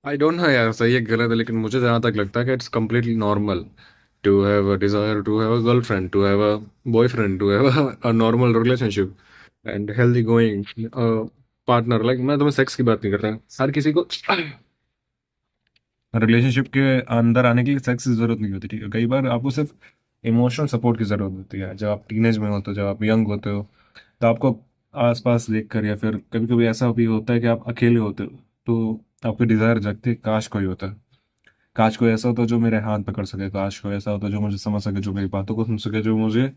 I don't know यार, सही है गलत है, लेकिन मुझे जहाँ तक लगता है कि it's completely normal to have a desire, to have a girlfriend, to have a boyfriend, to have a normal relationship and healthy going partner. Like मैं तुम्हें सेक्स की बात नहीं कर रहा, हर किसी को रिलेशनशिप के अंदर आने के लिए सेक्स की जरूरत नहीं होती, ठीक है। कई बार आपको सिर्फ इमोशनल सपोर्ट की जरूरत होती है। जब आप टीनेज में होते हो, जब आप यंग होते हो, तो आपको आसपास देखकर या फिर कभी कभी ऐसा भी होता है कि आप अकेले होते हो, तो आपकी डिजायर जगती है, काश कोई होता। काश कोई ऐसा होता जो मेरे हाथ पकड़ सके, काश कोई ऐसा होता जो मुझे समझ सके, जो मेरी बातों को सुन सके, जो मुझे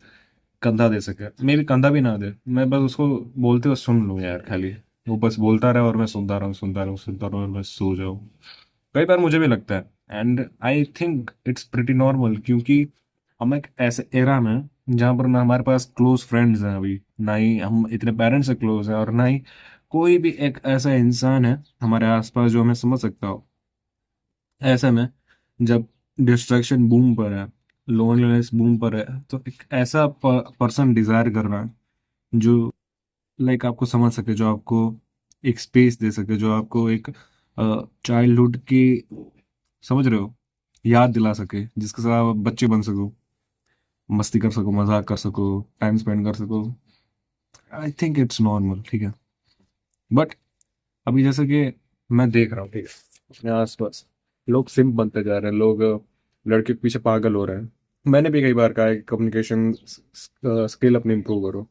कंधा दे सके। मे भी कंधा भी ना दे, मैं बस उसको बोलते हुए सुन लूँ यार, खाली वो बस बोलता रहे और मैं सुनता रहूँ, सुनता रहूँ, सुनता रहूँ और मैं सो जाऊँ। कई बार मुझे भी लगता है, and I think it's pretty normal, क्योंकि हम एक ऐसे एरा में हैं जहाँ पर ना हमारे पास क्लोज फ्रेंड्स हैं अभी, ना ही हम इतने पेरेंट्स से क्लोज हैं, और ना ही कोई भी एक ऐसा इंसान है हमारे आसपास जो हमें समझ सकता हो। ऐसे में जब डिस्ट्रैक्शन बूम पर है, लोनलीनेस बूम पर है, तो एक ऐसा पर्सन डिजायर कर रहा है जो लाइक आपको समझ सके, जो आपको एक स्पेस दे सके, जो आपको एक चाइल्डहुड की, समझ रहे हो, याद दिला सके, जिसके साथ आप बच्चे बन सको, मस्ती कर सको, मजाक कर सको, टाइम स्पेंड कर सको। आई थिंक इट्स नॉर्मल, ठीक है। बट अभी जैसे कि मैं देख रहा हूँ, ठीक है, अपने आसपास लोग सिम बनते जा रहे हैं, लोग लड़के के पीछे पागल हो रहे हैं। मैंने भी कई बार कहा है कि कम्युनिकेशन स्किल अपनी इंप्रूव करो,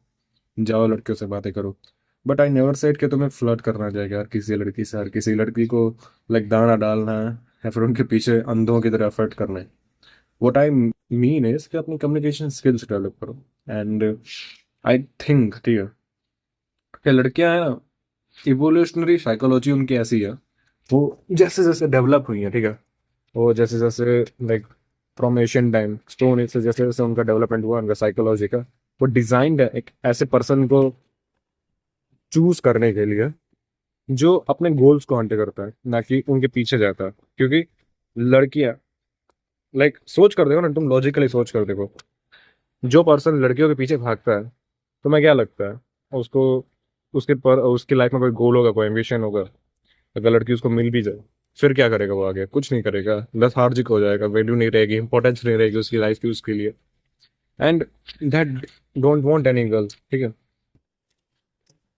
जाओ लड़कियों से बातें करो। बट आई नेवर सेड कि तुम्हें फ्लर्ट करना चाहिए हर किसी लड़की से, हर किसी लड़की को लाइक दाना डालना है या फिर उनके पीछे अंधों की तरह एफर्ट करना है। व्हाट आई मीन इज कि अपनी कम्युनिकेशन स्किल्स डेवलप करो। एंड आई थिंक, ठीक है, कि लड़कियां हैं ना, इवोल्यूशनरी साइकोलॉजी उनकी ऐसी है, वो जैसे जैसे डेवलप हुई है, ठीक है, वो जैसे जैसे like from Asian time stone age से जैसे जैसे उनका डेवलपमेंट हुआ उनका साइकोलॉजी का, वो डिजाइंड है एक ऐसे पर्सन को चूज करने के लिए जो अपने गोल्स को हंट करता है, ना कि उनके पीछे जाता है। क्योंकि लड़कियां, लाइक सोच कर देखो ना, तुम लॉजिकली सोच कर देखो, जो पर्सन लड़कियों के पीछे भागता है, तुम्हें क्या लगता है उसको, उसकी लाइफ में कोई गोल होगा, कोई एम्बिशन होगा? अगर लड़की उसको मिल भी जाए, फिर क्या करेगा? वो आगे कुछ नहीं करेगा, लेथार्जिक हो जाएगा, वैल्यू नहीं रहेगी, इंपॉर्टेंस नहीं रहेगी उसकी लाइफ की उसके लिए। And that don't want any girls, ठीक है।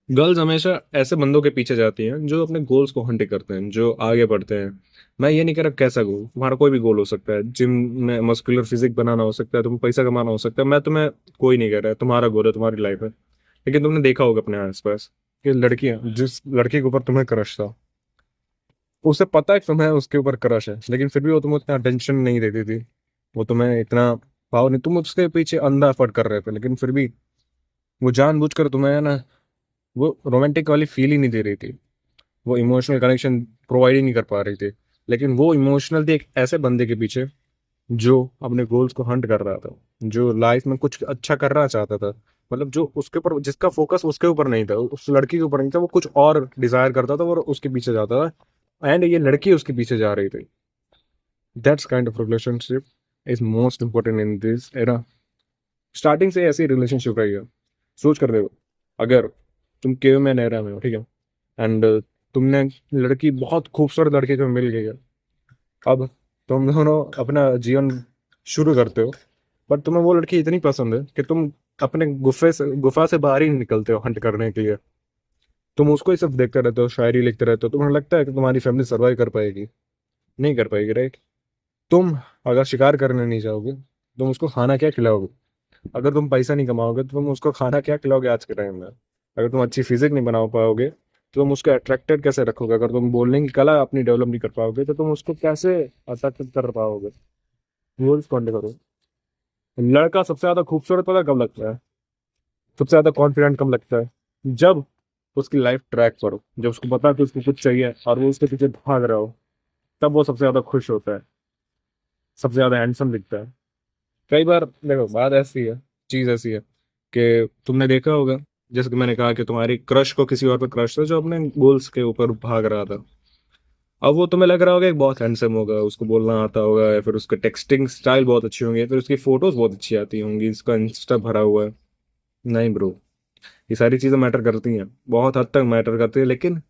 गर्ल्स हमेशा ऐसे बंदों के पीछे जाती हैं जो अपने गोल्स को हंट करते हैं, जो आगे बढ़ते हैं। मैं ये नहीं कह रहा कैसा गोल, तुम्हारा कोई भी गोल हो सकता है, जिम में मस्कुलर फिजिक बनाना हो सकता है, तुम्हें पैसा कमाना हो सकता है, मैं तुम्हें कोई नहीं कह रहा है, तुम्हारा गोल है, तुम्हारी लाइफ है। लेकिन तुमने देखा होगा अपने आसपास कि लड़कियां, जिस लड़की के ऊपर तुम्हें क्रश था, उसे पता है कि तुम्हें उसके ऊपर क्रश है, लेकिन फिर भी वो तुम्हें इतना अटेंशन नहीं देती थी, वो तुम्हें इतना भाव नहीं, तुम उसके पीछे अंधा एफर्ट कर रहे थे, लेकिन फिर भी वो जानबूझकर तुम्हें, है ना, वो रोमांटिक वाली फील ही नहीं दे रही थी, वो इमोशनल कनेक्शन प्रोवाइड ही नहीं कर पा रही थी। लेकिन वो इमोशनल थी एक ऐसे बंदे के पीछे जो अपने गोल्स को हंट कर रहा था, जो लाइफ में कुछ अच्छा करना चाहता था। मतलब जो उसके ऊपर, जिसका फोकस उसके ऊपर नहीं था, उस लड़की के ऊपर नहीं था, वो कुछ और डिजायर करता था और उसके पीछे जाता था, एंड ये लड़की उसके पीछे जा रही थी। That's kind of relationship is most important in this era. Starting से ऐसी रिलेशनशिप रही है। सोच कर देखो, अगर तुम केवमैन एरा में हो, ठीक है, एंड तुमने लड़की, बहुत खूबसूरत लड़की जो मिल गई है, अब तुम दोनों अपना जीवन शुरू करते हो, बट तुम्हें वो लड़की इतनी पसंद है कि तुम अपने गुफा से बाहर ही नहीं निकलते हो हंट करने के लिए। तुम उसको ही सिर्फ देखते रहते हो, शायरी लिखते रहते हो, तुम्हें लगता है कि तुम्हारी फैमिली सर्वाइव कर पाएगी? नहीं कर पाएगी, राइट? तुम अगर शिकार करने नहीं जाओगे, तुम उसको खाना क्या खिलाओगे? अगर तुम पैसा नहीं कमाओगे तो तुम उसको खाना क्या खिलाओगे आज के टाइम में? अगर तुम अच्छी फिजिक नहीं बना पाओगे तो तुम उसको अट्रैक्टेड कैसे रखोगे? अगर तुम बोलने की कला अपनी डेवलप नहीं कर पाओगे तो तुम उसको कैसे अट्रैक्टेड कर पाओगे? वो रिस्पॉन्ड करो। लड़का सबसे ज्यादा खूबसूरत पता कब लगता है, सबसे ज्यादा कॉन्फिडेंट कब लगता है? जब उसकी लाइफ ट्रैक पर हो, जब उसको पता है कि उसको कुछ चाहिए और वो उसके पीछे भाग रहा हो, तब वो सबसे ज्यादा खुश होता है, सबसे ज्यादा हैंडसम दिखता है। कई बार देखो, बात ऐसी है, चीज ऐसी है कि तुमने देखा होगा, जैसे कि मैंने कहा कि तुम्हारी क्रश को किसी और पे क्रश था जो अपने गोल्स के ऊपर भाग रहा था। अब वो तुम्हें लग रहा होगा कि बहुत हैंडसम होगा, उसको बोलना आता होगा, या फिर उसका टेक्सटिंग स्टाइल बहुत अच्छी होंगी, या फिर उसकी फोटोज बहुत अच्छी आती होंगी, इसका इंस्टा भरा हुआ है। नहीं ब्रो, ये सारी चीजें मैटर करती हैं, बहुत हद तक मैटर करती है, लेकिन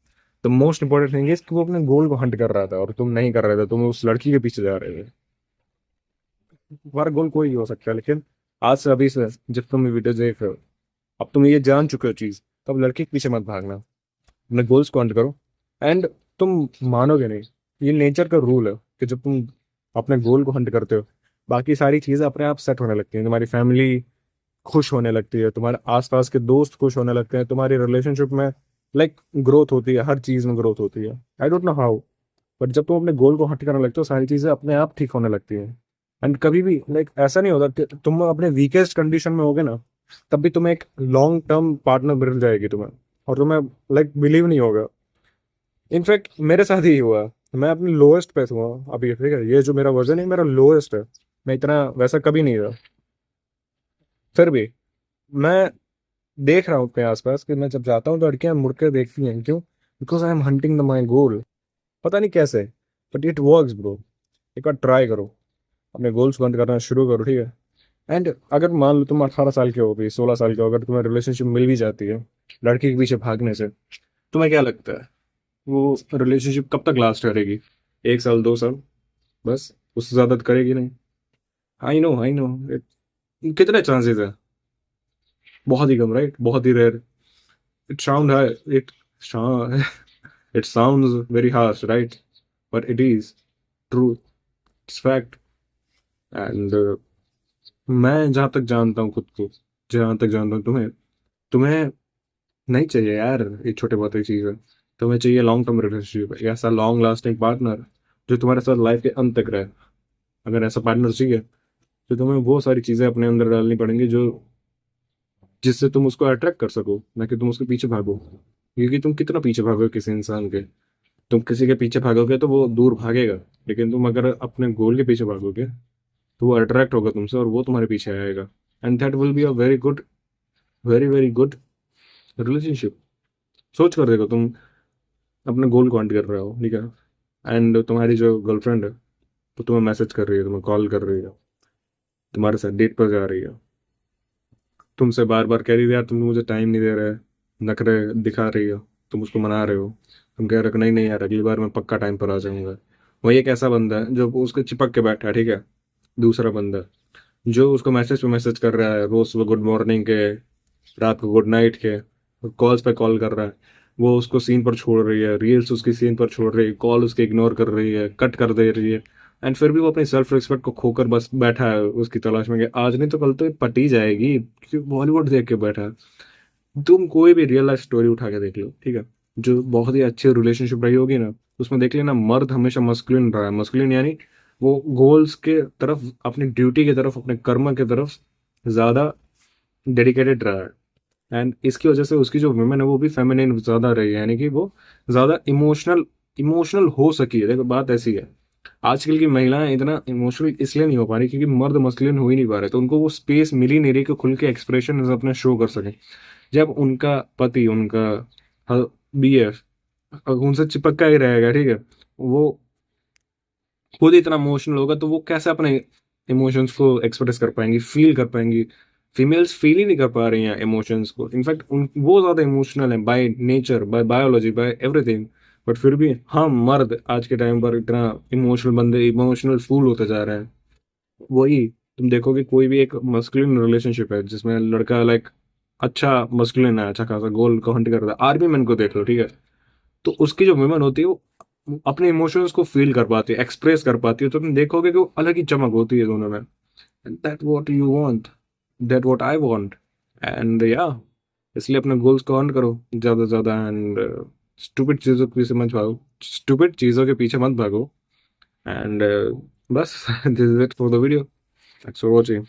the most important thing is कि वो अपने गोल को हंट कर रहा था और तुम नहीं कर रहे थे, तुम उस लड़की के पीछे जा रहे थे। तुम्हारा गोल कोई भी हो सकता है, लेकिन आज से अभी से जब तुम ये वीडियो देख रहे हो, अब तुम ये जान चुके हो चीज, तो अब लड़की के पीछे मत भागना, अपने गोल्स को हंट करो। एंड तुम मानोगे नहीं, ये नेचर का रूल है कि जब तुम अपने गोल को हंट करते हो, बाकी सारी चीजें अपने आप सेट होने लगती हैं। तुम्हारी फैमिली खुश होने लगती है, तुम्हारे आसपास के दोस्त खुश होने लगते हैं, तुम्हारी रिलेशनशिप में ग्रोथ होती है, हर चीज में ग्रोथ होती है। I don't know how, but जब तुम अपने गोल को हट करने लगते हो, सारी चीजें अपने आप ठीक होने लगती हैं। एंड कभी भी ऐसा नहीं होता कि तुम अपने वीकेस्ट कंडीशन में होगे ना, तब भी तुम्हें एक लॉन्ग टर्म पार्टनर मिल जाएगी तुम्हें, और तुम्हें बिलीव नहीं होगा। इनफैक्ट मेरे साथ ही हुआ, मैं अपने लोएस्ट पे हुआ अभी, ठीक है, ये जो मेरा वर्जन है मेरा लोएस्ट है, मैं इतना वैसा कभी नहीं था। फिर भी मैं देख रहा हूँ अपने आसपास कि मैं जब जाता हूँ तो लड़कियां मुड़ कर देखती हैं, क्यों? Because I am hunting the my goal. पता नहीं कैसे, बट इट वर्क्स ब्रो। एक बार ट्राई करो, अपने गोल्स को हंट करना शुरू करो, ठीक है। एंड अगर मान लो तुम 18 साल के हो गई, 16 साल के हो, अगर तुम्हें रिलेशनशिप मिल भी जाती है लड़की के पीछे भागने से, तुम्हें क्या लगता है वो रिलेशनशिप कब तक लास्ट करेगी? 1 साल, 2 साल, बस, उससे ज्यादा तो करेगी नहीं। आई नो, कितने चांसेस है? बहुत ही कम, राइट? बहुत ही रेयर। इट साउंड है, it it sounds very harsh, right? But it is true, it's fact. And मैं जहां तक जानता हूँ खुद को, जहां तक जानता हूँ तुम्हें, तुम्हें नहीं चाहिए यार ये छोटे बहुत चीज है। तुम्हें चाहिए लॉन्ग टर्म रिलेशनशिप, ऐसा लॉन्ग लास्टिंग पार्टनर जो तुम्हारे साथ लाइफ के अंत तक रहे। अगर ऐसा पार्टनर चाहिए तो तुम्हें वो सारी चीजें अपने अंदर डालनी पड़ेंगी जो जिससे तुम उसको अट्रैक्ट कर सको, ना कि तुम उसके पीछे भागो। क्योंकि तुम कितना पीछे भागोगे किसी इंसान के? तुम किसी के पीछे भागोगे तो वो दूर भागेगा, लेकिन तुम अगर अपने गोल के पीछे भागोगे तो वो अट्रैक्ट होगा तुमसे और वो तुम्हारे पीछे आएगा। And that will be a very good, very very good relationship. सोच कर देखो, तुम अपने गोल को हंट कर रहे हो, ठीक है, एंड तुम्हारी जो गर्लफ्रेंड है वो तुम्हें मैसेज कर रही है, तुम्हें कॉल कर रही है, तुम्हारे साथ डेट पर जा रही है, तुमसे बार बार कह रही है यार तुम मुझे टाइम नहीं दे रहे, नखरे दिखा रही हो, तुम उसको मना रहे हो, तुम कह रहे हो नहीं नहीं यार अगली बार मैं पक्का टाइम पर आ जाऊंगा। वही एक ऐसा बंदा है जो उसके चिपक के बैठा है, ठीक है, दूसरा बंदा जो उसको मैसेज पे मैसेज कर रहा है, रोज सुबह गुड मॉर्निंग के, रात को गुड नाइट के, कॉल्स पे कॉल कर रहा है। वो उसको सीन पर छोड़ रही है, रील्स उसकी सीन पर छोड़ रही है, कॉल उसके इग्नोर कर रही है, कट कर दे रही है। एंड फिर भी वो अपनी सेल्फ रिस्पेक्ट को खोकर बस बैठा है उसकी तलाश में कि आज नहीं तो कल तो ये पट ही जाएगी, क्योंकि बॉलीवुड देख के बैठा है। तुम कोई भी रियल लाइफ स्टोरी उठा के देख लो, ठीक है, जो बहुत ही अच्छी रिलेशनशिप रही होगी ना, उसमें देख लेना मर्द हमेशा मस्कुलिन रहा है। मस्कुलिन यानी वो गोल्स के तरफ, अपनी ड्यूटी की तरफ, अपने कर्म की तरफ ज्यादा डेडिकेटेड रहा है। एंड इसकी वजह से उसकी जो वुमेन है वो भी फेमिनिन ज्यादा रही है, यानी कि वो ज्यादा इमोशनल इमोशनल हो सकी है। देखो बात ऐसी है, आजकल की महिलाएं इतना इमोशनल इसलिए नहीं हो पा रही क्योंकि मर्द मस्कुलिन हो ही नहीं पा रहे, तो उनको वो स्पेस मिल ही नहीं रही कि खुल के एक्सप्रेशन अपने शो कर सके। जब उनका पति, उनका बीएफ उनसे चिपका ही रहेगा, ठीक है, वो खुद इतना इमोशनल होगा तो वो कैसे अपने इमोशंस को एक्सप्रेस कर पाएंगी, फील कर पाएंगी? फीमेल्स फील ही नहीं कर पा रही हैं इमोशंस को। इनफैक्ट उन वो ज्यादा इमोशनल है by nature, by biology, by everything. But फिर भी हम मर्द आज के टाइम पर इतना इमोशनल बंदे, इमोशनल फूल होते जा रहे हैं। वही तुम देखोगे कोई भी एक मस्कुलिन रिलेशनशिप है जिसमें लड़का अच्छा मस्कुलिन है, अच्छा खासा गोल को हंट करता है, आर्मी मैन को देख लो, ठीक है, तो उसकी जो वुमेन होती है वो अपने इमोशंस को फील कर पाती है, एक्सप्रेस कर पाती है, तो तुम देखोगे कि वो अलग ही चमक होती है दोनों में। That what you want, that what I want. And या इसलिए अपने गोल्स को अर्न करो ज्यादा से ज्यादा। एंड स्टूपिड चीजों के पीछे मत भागो, स्टूपिड चीजों के पीछे मत भागो। एंड बस this is it for the video. Thanks for watching.